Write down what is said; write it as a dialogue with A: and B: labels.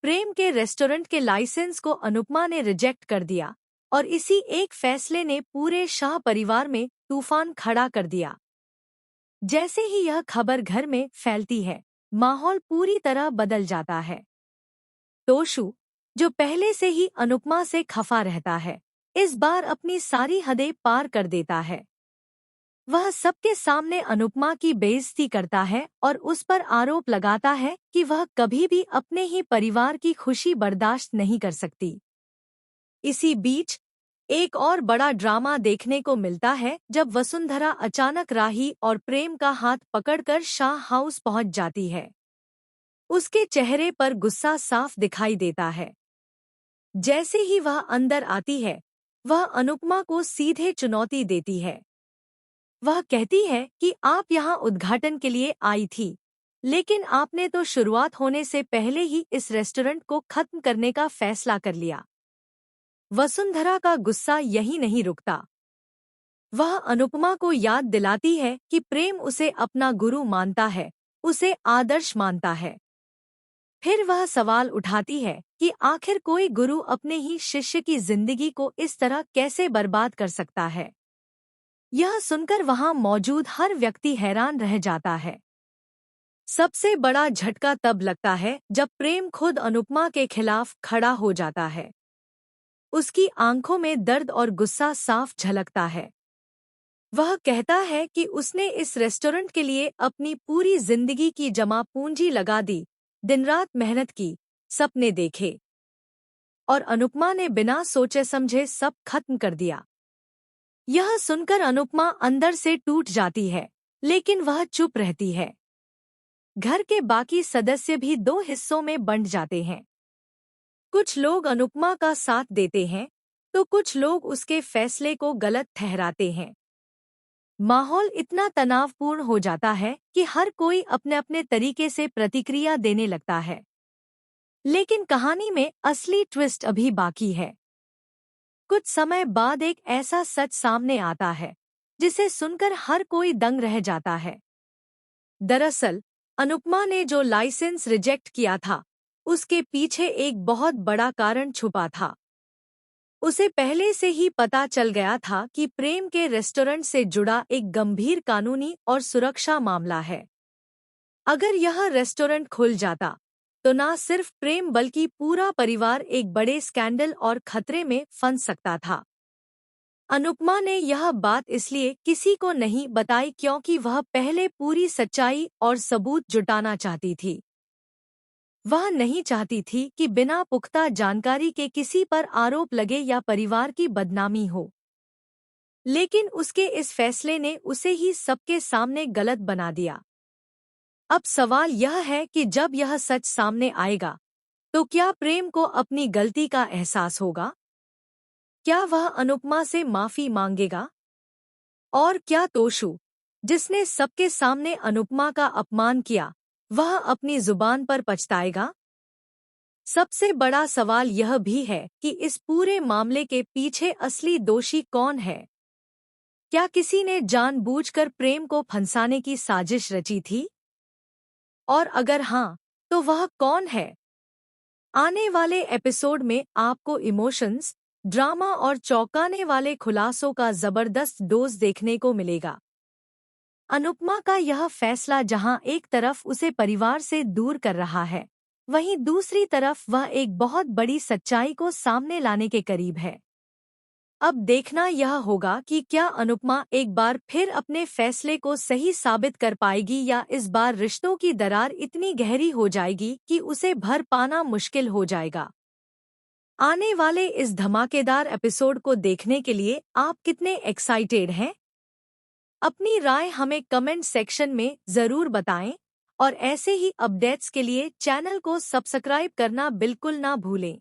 A: प्रेम के रेस्टोरेंट के लाइसेंस को अनुपमा ने रिजेक्ट कर दिया और इसी एक फैसले ने पूरे शाह परिवार में तूफान खड़ा कर दिया। जैसे ही यह खबर घर में फैलती है, माहौल पूरी तरह बदल जाता है। तोशु, जो पहले से ही अनुपमा से खफा रहता है, इस बार अपनी सारी हदें पार कर देता है। वह सबके सामने अनुपमा की बेइज्जती करता है और उस पर आरोप लगाता है कि वह कभी भी अपने ही परिवार की खुशी बर्दाश्त नहीं कर सकती। इसी बीच एक और बड़ा ड्रामा देखने को मिलता है जब वसुंधरा अचानक राही और प्रेम का हाथ पकड़कर शाह हाउस पहुंच जाती है। उसके चेहरे पर गुस्सा साफ दिखाई देता है। जैसे ही वह अंदर आती है, वह अनुपमा को सीधे चुनौती देती है। वह कहती है कि आप यहाँ उद्घाटन के लिए आई थी, लेकिन आपने तो शुरुआत होने से पहले ही इस रेस्टोरेंट को खत्म करने का फैसला कर लिया। वसुंधरा का गुस्सा यहीं नहीं रुकता। वह अनुपमा को याद दिलाती है कि प्रेम उसे अपना गुरु मानता है, उसे आदर्श मानता है। फिर वह सवाल उठाती है कि आखिर कोई गुरु अपने ही शिष्य की जिंदगी को इस तरह कैसे बर्बाद कर सकता है। यह सुनकर वहां मौजूद हर व्यक्ति हैरान रह जाता है। सबसे बड़ा झटका तब लगता है जब प्रेम खुद अनुपमा के खिलाफ खड़ा हो जाता है। उसकी आंखों में दर्द और गुस्सा साफ झलकता है। वह कहता है कि उसने इस रेस्टोरेंट के लिए अपनी पूरी जिंदगी की जमा पूंजी लगा दी, दिन-रात मेहनत की, सपने देखे, और अनुपमा ने बिना सोचे समझे सब खत्म कर दिया। यह सुनकर अनुपमा अंदर से टूट जाती है, लेकिन वह चुप रहती है। घर के बाकी सदस्य भी दो हिस्सों में बंट जाते हैं। कुछ लोग अनुपमा का साथ देते हैं, तो कुछ लोग उसके फैसले को गलत ठहराते हैं। माहौल इतना तनावपूर्ण हो जाता है कि हर कोई अपने अपने तरीके से प्रतिक्रिया देने लगता है। लेकिन कहानी में असली ट्विस्ट अभी बाकी है। कुछ समय बाद एक ऐसा सच सामने आता है जिसे सुनकर हर कोई दंग रह जाता है। दरअसल अनुपमा ने जो लाइसेंस रिजेक्ट किया था, उसके पीछे एक बहुत बड़ा कारण छुपा था। उसे पहले से ही पता चल गया था कि प्रेम के रेस्टोरेंट से जुड़ा एक गंभीर कानूनी और सुरक्षा मामला है। अगर यह रेस्टोरेंट खुल जाता, तो न सिर्फ प्रेम बल्कि पूरा परिवार एक बड़े स्कैंडल और खतरे में फंस सकता था। अनुपमा ने यह बात इसलिए किसी को नहीं बताई क्योंकि वह पहले पूरी सच्चाई और सबूत जुटाना चाहती थी। वह नहीं चाहती थी कि बिना पुख्ता जानकारी के किसी पर आरोप लगे या परिवार की बदनामी हो। लेकिन उसके इस फैसले ने उसे ही सबके सामने गलत बना दिया। अब सवाल यह है कि जब यह सच सामने आएगा, तो क्या प्रेम को अपनी गलती का एहसास होगा? क्या वह अनुपमा से माफी मांगेगा? और क्या तोशु, जिसने सबके सामने अनुपमा का अपमान किया, वह अपनी जुबान पर पछताएगा? सबसे बड़ा सवाल यह भी है कि इस पूरे मामले के पीछे असली दोषी कौन है? क्या किसी ने जानबूझकर प्रेम को फंसाने की साजिश रची थी? और अगर हाँ, तो वह कौन है? आने वाले एपिसोड में आपको इमोशंस, ड्रामा और चौंकाने वाले खुलासों का जबरदस्त डोज देखने को मिलेगा। अनुपमा का यह फैसला जहां एक तरफ उसे परिवार से दूर कर रहा है, वहीं दूसरी तरफ वह एक बहुत बड़ी सच्चाई को सामने लाने के करीब है। अब देखना यह होगा कि क्या अनुपमा एक बार फिर अपने फैसले को सही साबित कर पाएगी या इस बार रिश्तों की दरार इतनी गहरी हो जाएगी कि उसे भर पाना मुश्किल हो जाएगा। आने वाले इस धमाकेदार एपिसोड को देखने के लिए आप कितने एक्साइटेड हैं? अपनी राय हमें कमेंट सेक्शन में ज़रूर बताएं और ऐसे ही अपडेट्स के लिए चैनल को सब्सक्राइब करना बिल्कुल ना भूलें।